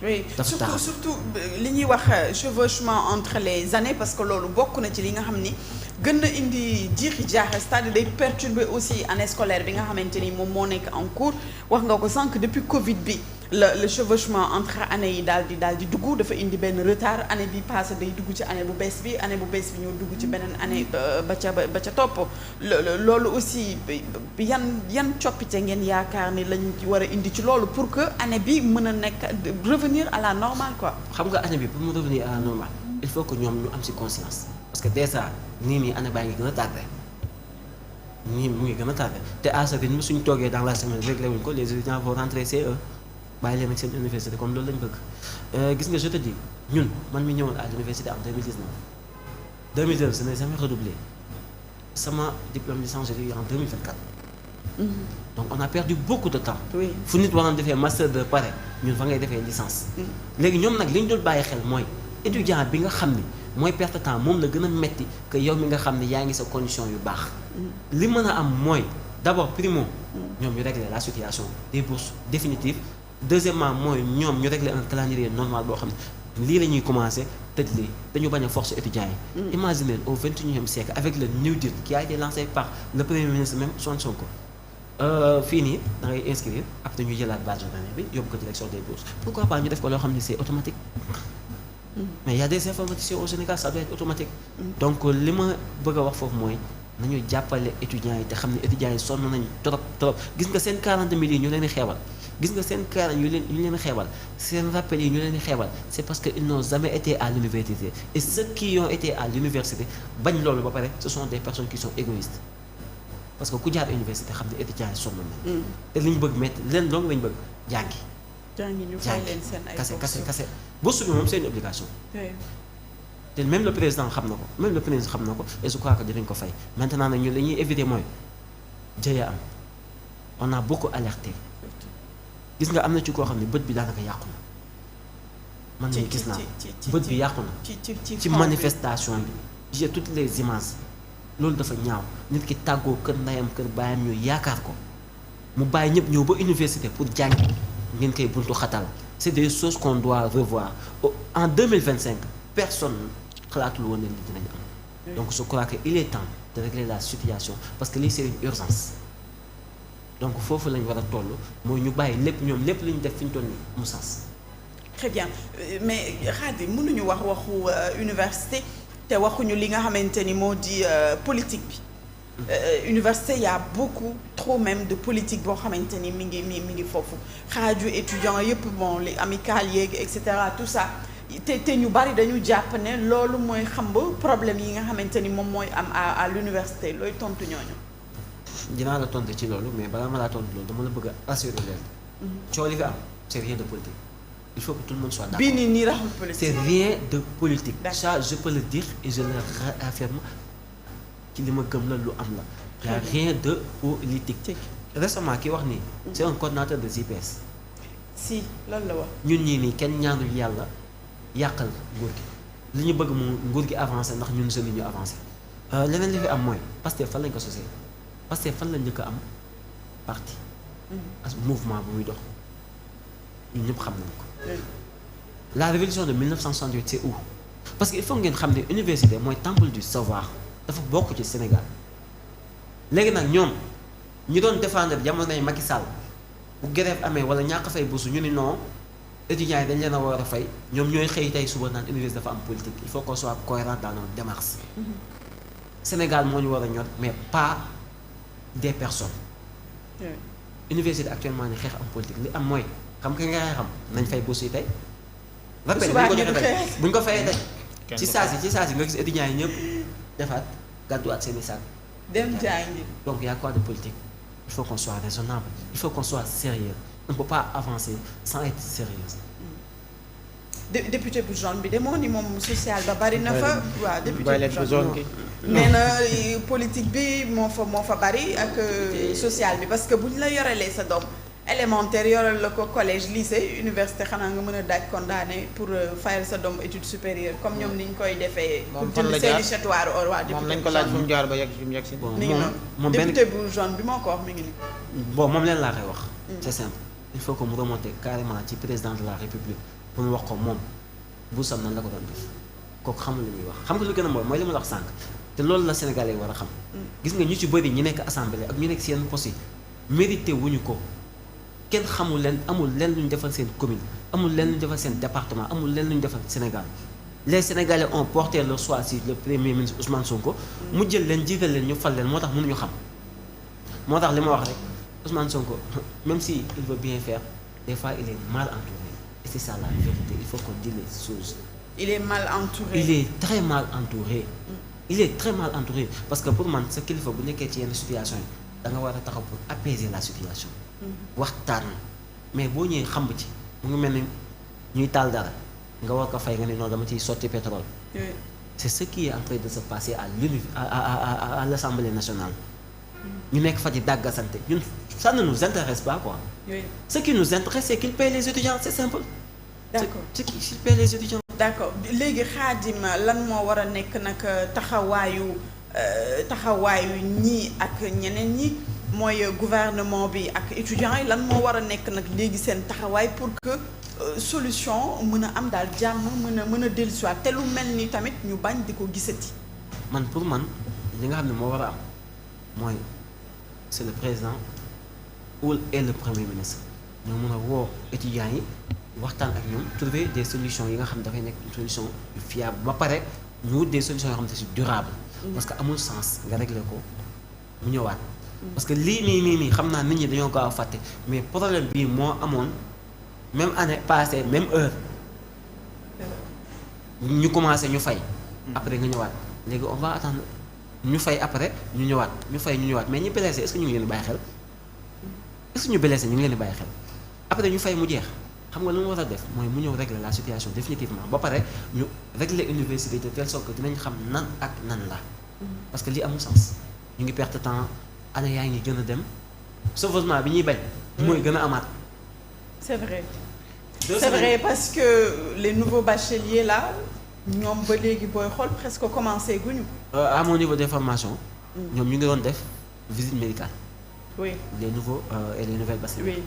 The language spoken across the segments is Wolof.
oui surtout li ñuy wax chevauchement entre les années parce que loolu bokk na ci li nga xam ni gën na indi jiixi jaaxe c'est-à-dire day perturber aussi année scolaire bi nga xamante ni moom moo nekk en cours wax nga ko sànq depuis Covid bi le chevauchement entre année yi daal di dugg dafa indi benn retard année bi passé day dugg ci année bu bees bi ñoo dugg ci beneen année ba ca topp loolu aussi yan coppite ngeen yaakaar ni lañ war a indi ci loolu pour que année bi mën a nekk revenir à la normale quoi. xam nga année bi pour mu revenir à la normale il faut que ñoom ñu am ci conscience parce que déjà nii année baa ngi gën a tardé mu ngi gën a tardé te à ce rythme suñu toogee dans la semaine réglé wuñ ko les étudiants vont rentrer CE bàyyi leen ak seen université comme loolu lañ bëgg gis nga je te dis ñun man mi ñëwoon à l'université en 2019 ce n'est jamais redoublé sama diplôme licence j'ai eu en 2024. Donc on a perdu beaucoup de temps. oui fu nit waroon defee master de pare ñun fa ngay defee licence. léegi ñoom nag li ñu doon bàyyi xel mooy étudiant bi nga xam ni mooy perte temps moom la gën a metti que yow mi nga xam ne yaa ngi sa condition yu baax. li mën a am mooy d'abord primo ñoom ñu régler la situation des bourses définitives. Deuxièmement mooy ñoom ñu régler un calendrier normal boo xam ne lii la ñuy commencer tëj lii dañu bañ a force étudiants yi. Imaginez au 21e siècle avec le New Deal qui a été lancé par le premier ministre même Ousmane Sonko fii nii da ngay inscrire après ñu jëlaat base de données bi yóbbu ko direction des bourses pourquoi pas ñu def ko loo xam ne c'est automatique. mais il y a des informaticiens au Sénégal ça doit être automatique. donc li ma bëgg a wax foofu mooy nañu jàppale étudiants yi te xam ne étudiants yi sonn nañu trop gis nga seen 40 000 yi ñu leen di xeebal. gis nga seen kaar yu leen xeebal seen rappel yi ñu leen di xeebal c'est parce que ils n'ont jamais été à l'université et ceux qui ont été à l'université bañ loolu ba pare ce sont des personnes qui sont égoïstes parce que ku jaar université xam ne étudiants yi sonn nañu. te li ñu bëgg métti leen dong lañu bëgg jàngi ñu fay leen seen ay kase bourse bi moom c'est une obligation. te même le président xam na ko et je crois que dinañ ko fay maintenant nag ñun li ñuy éviter mooy jëye am on a beaucoup alerté. gis nga am na ci koo xam ne bët bi daanaka yàqu na man mii gis naa bët bi yàqu na ci manifestation bi j'ai toutes les images loolu dafa ñaaw nit ki tàggoo kër ndeyam kër baayam ñu yaakaar ko mu bàyyi ñëpp ñëw ba université pour jàngi ngeen koy buntu xatal c'est des choses qu'on doit revoir en 2025 personne xalaatul woon ne li dinañ am donc je crois que il est temps de régler la situation parce que lii c'est une urgence donc foofu lañ war a toll mooy ñu bàyyi lépp ñoom lépp lu ñu def fi ñu toll nii mu sens. très bien mais Khadim mënuñu waxu université te waxuñu li nga xamante ni moo di politique bi. Université y a beaucoup trop même de politique boo xamante ni mi ngi foofu xaaju étudiants yëpp bon les amicales yeeg et cetera tout ça te ñu bari dañu jàpp ne loolu mooy xam ba problème yi nga xamante ni moom mooy am à l'université looy tontu ñooñu. dinaa la tontu ci loolu mais balaa ma laa tontu loolu dama la bëgg a assurer leen. coow li fi am c'est rien de politique. il faut que tout le monde soit d'accord. bii nii raxul politique. c'est rien de politique. ça je peux le dire et je le réaffirme ci li ma gëm la lu am la. y a rien de politique. récemment ki wax nii. c'est un coordinateur de JPS. si loolu la wax. ñun ñii nii kenn ñaanul yàlla yàqal nguur gi li ñu bëgg mu nguur gi avancé ndax ñun jeunes yi ñu avancé. leneen li fi am mooy Pastef fan lañ ko sosee. parce que fan la njëkk a am parti ak mouvement bu muy dox ñun ñëpp xam nañ ko. La révolution de 1968 c'est où parce que il faut ngeen xam ne université mooy temple du savoir dafa bokk ci Sénégal léegi nag ñoom ñi doon défendre jamonoy Macky Sall bu grève amee wala ñàkk fay bourse ñu ni non étudiants yi dañ leen a war a fay ñoom ñooy xëy tey suba naan université dafa am politique il faut qu'on soit cohérent dans nos démarches. Sénégal moo ñu war a ñor mais pas des personnes. Université actuellement ni xeex am politique li am mooy xam nga ngay xam nañ fay bourse yi tey. rappel bu ñu ko fayee tey. ci saa si nga gis étudiants yi ñëpp defaat gàdduwaat seen i saak. dem jàngi. donc y a quoi de politique il faut qu'on soit raisonnable il faut qu'on soit sérieux on ne peut pas avancer sans être sérieux. député bu jaune bi demoo ni moom social ba bari na fa. waaw député bu jaune bi. nee na politique bi moo fa bari ak social bi parce que bu ñu la yorelee sa doom élémentaire yorel la ko collège lycée université xanaa nga mën a daaj condamné pour fayal sa doom étude supérieure comme ñoom ni ñu koy defee. moom pour jënd seeni chétoire or waa moom nañ ko laaj fu mu jaar ba yegg fi mu yegg si. bon mi ngi noonu député bu jaune bi moo ko wax mi ngi nii. bon moom leen laa koy wax. c'est simple il faut que mu remonter carrément ci président de la république pour mu wax ko moom buusam nan la ko doon def kooku xamul li muy wax xam nga lu gën a mooy li ma la wax sànq te loolu la Sénégalais war a xam. gis nga ñu ci bëri ñi nekk assemblée ak ñu nekk seen poste yi mérité wuñu ko kenn xamul leen amul leen lu ñu defal seen commune amul leen lu ñu defal seen département amul leen lu ñu defal Sénégal les Sénégalais ont porté leur choix sur le premier ministre Ousmane Sonko. mu jël leen jiital leen ñu fal leen moo tax mënuñu xam moo tax li ma wax rek Ousmane Sonko même si il veut bien faire des fois il est mal entouré et c'est ça la vérité il faut qu'on dise les choses. il est mal entouré. il est très mal entouré. il est très mal entouré parce que pour man sa kilifa bu nekkee ci yenn situation yi da nga war a taxaw pour apaiser la situation. waxtaan mais boo ñëwee xamb ci mu ngi mel ni ñuy taal dara nga war ko fay nga ne noonu dama ciy sotti pétrole. c'est ce qui est en train de se passer à l'Assemblée nationale. ñu nekk fa di dàggasante ñun ça ne nous intéresse pas quoi. ce qui nous intéresse c'est qu'ils payent les étudiants c'est simple. d'accord c'est qu'ils payent les étudiants. d'accord léegi Khadim lan moo war a nekk nag taxawaayu ñii ak ñeneen ñi mooy gouvernement bi ak étudiants yi lan moo war a nekk nag léegi seen taxawaay pour que solution mën a am daal jàmm mën a dellusiwaat te lu mel ni tamit ñu bañ di ko gisati. man pour man li nga xam ne moo war a am mooy c'est le président et le premier ministre ñoo mën a woo étudiants yi. waxtaan ak ñoom trouver des solutions yi nga xam ne dafay nekk une solution fiable ba pare ñu wut des solutions yoo xam ne c'est durable. parce que amul sens nga régler ko mu ñëwaat. parce que lii nii xam naa nit ñi dañoo gaaw a fàtte mais problème bii moo amoon même année passée même heure ñu commencé ñu fay. après nga ñëwaat léegi on va attendre ñu fay après ñu ñëwaat ñu fay ñu ñëwaat mais ñi blessé est-ce que ñu ngi leen di bàyyi xel est-ce que ñu blessé ñu ngi leen di bàyyi xel après ñu fay mu jeex. xam nga lu mu war a def mooy mu ñëw régler la situation définitivement ba pare ñu régler université de telle sorte que dinañ xam nan ak nan la parce que lii amul sens ñu ngi perte temps année yaa ngi gën a dem sauvegement bi ñuy bañ mooy gën a amaat. c'est vrai c'est vrai parce que les nouveaux bacheliers là ñoom ba léegi booy xool presque commencé guñu. à mon niveau d'information ñoom ñu ngi doon def visite médicale. oui les nouveaux et les nouvelles bacheliers. oui.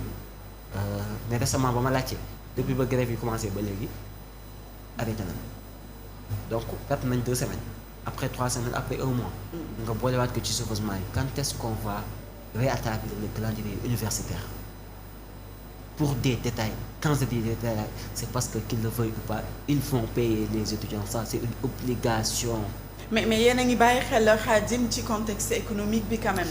mais récemment ba ma laajte depuis ba grève yi commencé ba léegi arrêté nañ donc perte nañ 2 semaines après 3 semaines après 1 mois. nga boolewaat ko ci sauvegement yi quand est-ce qu'on va réattaquer le calendrier universitaire pour des détails quand je dis des détails c'est parce que qu'ils le veuillent ou pas ils vont payer les étudiants ça c'est une obligation. mais yéen a ngi bàyyi xel Khadim ci contexte économique bi quand même.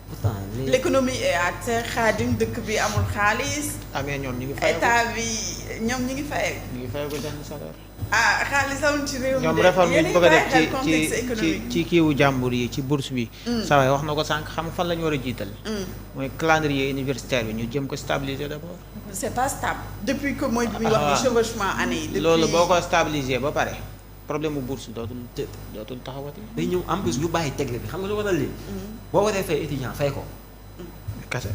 pourtant l'économie est à terre Khadim dëkk bi amul xaalis. mais ñoom ñu ngi fay état bi ñoom ñu ngi fay. ñu ngi fay ko benn salaire. xaalis amul ci réew mi de ñoom réforme yi bëgg a contexte def économique ci kiiwu jàmbur yi ci bourse bi. saa waay wax na ko sànq xam fan la ñu war a jiital. mooy calendrier universitaire bi ñu jëm ko stabiliser d'abord. c'est pas stable depuis que mooy bi muy wax ni chevauchement année yi. depuis loolu boo ko stabiliser ba pare problème mu bourse dootul taxawati. day ñëw en plus ñu bàyyi tegle bi xam nga lu waral lii. boo waree fay étudiant fay ko. kese.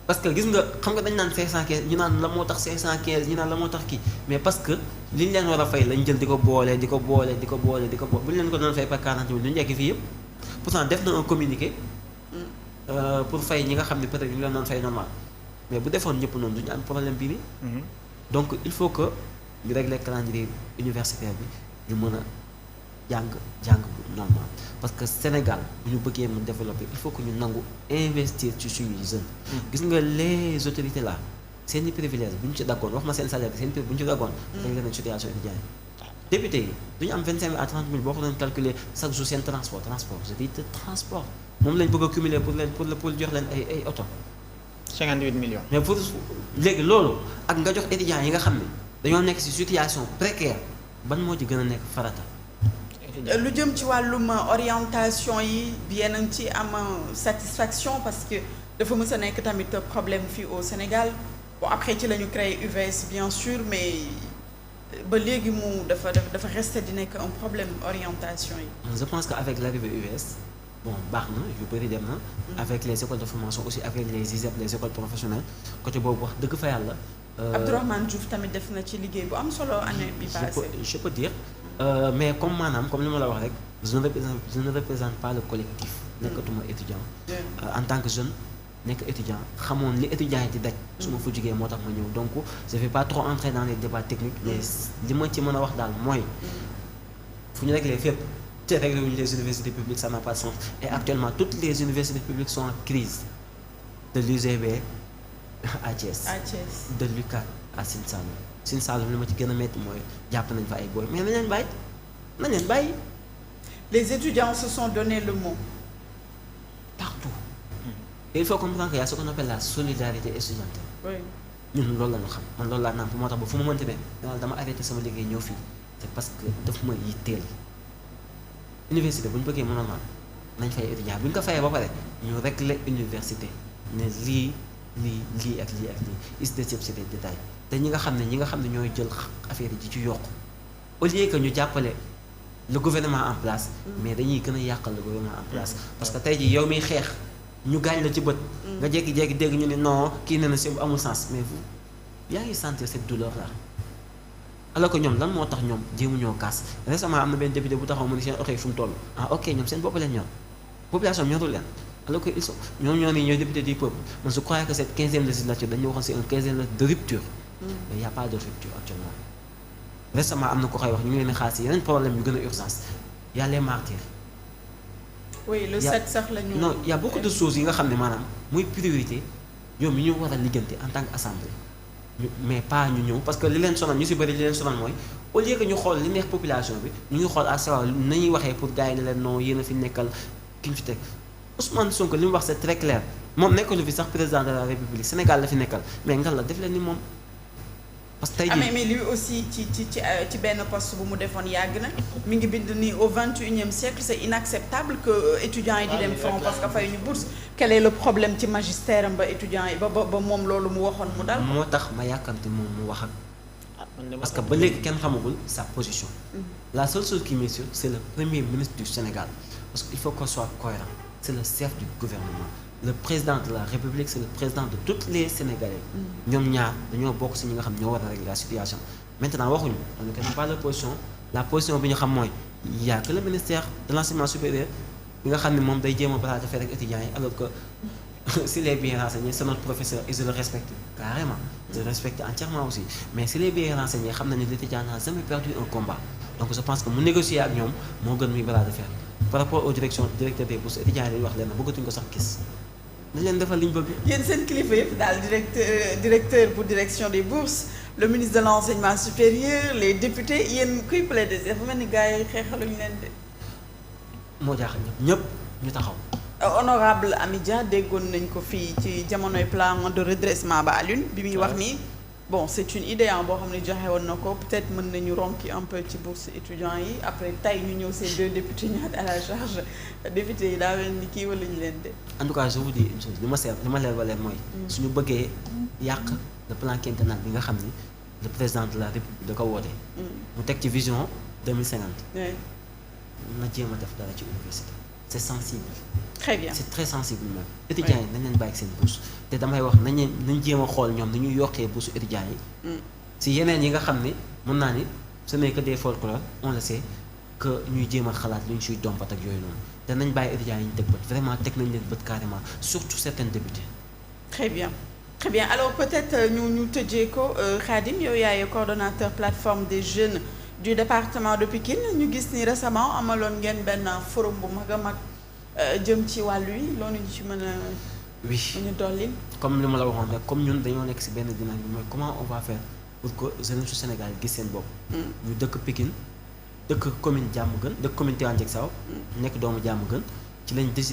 parce que gis nga xam nga dañ naan 515 ñu naan la moo tax 515 ñu naan la moo tax kii mais parce que li ñu leen war a fay lañ jël di ko boole bu ñu leen ko doon fay par 40 000 du ñu egg fii yëpp pourtant def na un communiqué pour fay ñi nga xam ne peut-être ñu leen doon fay normal mais bu defoon ñëpp noonu du ñu am problème bii nii. donc il faut que ñu régler calendrier universitaire bi ñu mën a jàng bu normal parce que Sénégal bu ñu bëggee mu développer il faut que ñu nangu investir ci suñuy jeunes. gis nga les autorités là seeni privilèges bu ñu ci daggoon wax ma seen salaire bi seen prix bu ñu ci daggoon. dañ leen situation étudiant yi. député yi du ñu am 25 000 à 30 000 boo ko doon calculer chaque jour seen transport je dis transport moom lañ bëgg a cumuler pour jox leen ay oto. 58 millions. mais pour léegi loolu ak nga jox étudiants yi nga xam ne dañoo nekk ci situation précaire ban moo ci gën a nekk farata. lu jëm ci wàllum orientation yi yéen a ngi ci am satisfaction parce que dafa mës a nekk tamit problème fii au Sénégal bon après ci la ñu créé UVS bien sûr mais ba léegi mu dafa rester di nekk un problème orientation yi. je pense que avec l'arrivée UVS bon baax na yu bëri dem na. avec les écoles de formation aussi avec les ISEP les écoles professionnelles côté boobu wax dëgg fa yàlla. Abdourahmane Diouf tamit def na ci liggéey bu am solo année bi passée. je peux dire. mais comme li ma la wax rek je ne représente pas le collectif. nekkatuma étudiant. en tant que jeune nekk étudiant xamoon li étudiant yi di daj. su ma fa jugee moo tax ma ñëw donc je vais pas trop entrer dans les débats techniques mais li ma ci mën a wax daal mooy fu ñu réglé fépp te réglé wuñu les universités publiques ça n'a pas de sens et actuellement toutes les universités publiques sont en crise de l'UGB à Thiès. De l'UCAD à Sine Saloum. Sine Saloum li ma ci gën a métti mooy jàpp nañ fa ay booy mais nañ leen bàyyi. Les étudiants se sont donné le mot. Partout. Et il faut comprendre qu'il y a ce qu'on appelle la solidarité étudiantine. Oui. ñun loolu la ñu xam man loolu laa naan moo tax ba fu ma mënti ne dama arrêté sama liggéey ñëw fii c'est parce que daf ma yitteel. Université bu ñu bëggee mënoon nañ fay étudiant bu ñu ko fayee ba pare ñu régler université ne lii ak lii is de c'est des détails te ñi nga xam ne ñooy jël affaire yi ci yokku au lieu que ñu jàppale le gouvernement en place mais dañuy gën a yàqal le gouvernement en place parce que tey jii yow miy xeex ñu gaañ la ci bët nga jékki-jékki dégg ñu ne non kii ne na si amul sens mais vous yaa ngi sentir cette douleur là alors que ñoom lan moo tax ñoom jéemu ñoo kaas récemment am na benn député bu taxaw mu ne seen oto yi fu mu toll ok ñoom seen bopp leen ñor population ñorul leen alors que ils sont ñoom ñoo ne ñooy député du peuple man je crois que cette 15e législature dañu waxoon c'est une 15e de rupture mais y a pas de rupture actuellement récemment am na ko koy wax ñu ngi leen di xaar si yeneen problème yu gën a urgence y a les martyrs. Oui, le 7 sax la ñu. Non, il y a beaucoup de choses yi nga xam ne maanaam muy priorité yow mi ñu war a liggante en tant que assemblée mais pas ñu ñëw parce que li leen sonal ñu si bëri li leen sonal mooy au lieu que ñu xool li neex population bi ñu ngi xool à savoir nañuy waxee pour gars yi ne leen non yéen a fi nekkal ki ñu fi teg Ousmane Sonko li mu wax c'est très clair moom nekkalu fi sax président de la République Sénégal la fi nekkal mais ngal la def leen ni moom. parce que tey jii mais lui aussi ci benn poste bu mu defoon yàgg na mi ngi bind ni au 21e siècle c'est inacceptable que étudiants yi di dem front parce que fay ñu bourse quel est le problème ci magistère am ba étudiants yi ba moom loolu mu waxoon mu dal. moo tax ma yàkkamte moom mu wax ak parce que ba léegi kenn xamagul sa position. La seule chose qui m'est sûre c'est le premier ministre du Sénégal parce que il faut qu'on soit cohérent c'est le chef du gouvernement. Le président de la République c'est le président de tous les Sénégalais. ñoom ñaar dañoo bokk ci ñi nga xam ñoo war a régler la situation maintenant waxuñu on ne connaît pas la position bi ñu xam mooy il y a que le ministère de l'enseignement supérieur bi nga xam ne moom day jéem a balaa defee rek étudiants yi alors que s'il est bien renseigné c'est notre professeur et je le respecte carrément je le respecte entièrement aussi mais s'il est bien renseigné xam nañu l'étudiant n'a jamais perdu un combat donc je pense que mu négocier ak ñoom moo gën muy balaa defee par rapport aux directeurs des bourses étudiants yi dañuy wax leen bëggatuñ ko sax gis dañ leen defal li ñu bëgg. yéen seen kilifa yëpp daal directeur pour direction des bourses le ministre de l'enseignement supérieur les députés yéen kuy plaider dafa mel ni gars yi xeexaluñu leen de. moo jaaxal ñëpp ñu taxaw. honorable Amidia déggoon nañ ko fii ci jamonoy plan de redressement ba Alioune bi muy wax nii bon c'est une idée boo xam ne joxe woon na ko peut-être mën nañu ronki un peu ci bourse étudiants yi après tey ñu ñëw ces deux députés ñaat à la charge députés yi daa mel ni kii wala ñu leen de. en tout cas je vous dis une chose li ma leer ba leer mooy. suñu bëggee yàq le plan quinquennal bi nga xam ni le président de la République da ko woote. mu teg ci vision 2050. na jéem a def dara ci université. c'est sensible. Très bien. C'est très sensible même. étudiants yi nañ leen bàyyi seen bourse te damay wax nañ jéem a xool ñoom ni ñuy yokkee bourse étudiants yi. si yeneen yi nga xam ne mën naa ni ce n'est que des folklore on le sait que ñuy jéem a xalaat lu ñu siy dompat ak yooyu noonu te nañ bàyyi étudiants yi ñu teg bët vraiment teg nañ leen bët carrément surtout certains députés. Très bien. Très bien alors peut-être ñu tëjee ko Khadim yow yaay coordonnateur plateforme des jeunes du département de Pikine ñu gis ni récemment amaloon ngeen benn forum bu mag a mag jëm ci wàllu yi loolu ñu ci mën a. oui ñu dolli. comme li ma la waxoon rek comme ñun dañoo nekk ci benn dynamique mooy comment on va faire pour que jeunesse su Sénégal gis seen bopp. ñu dëkk Pikine dëkk commune Diamaguène dëkk commune Tivaouane Diacksao nekk doomu Diamaguène ci lañ décidé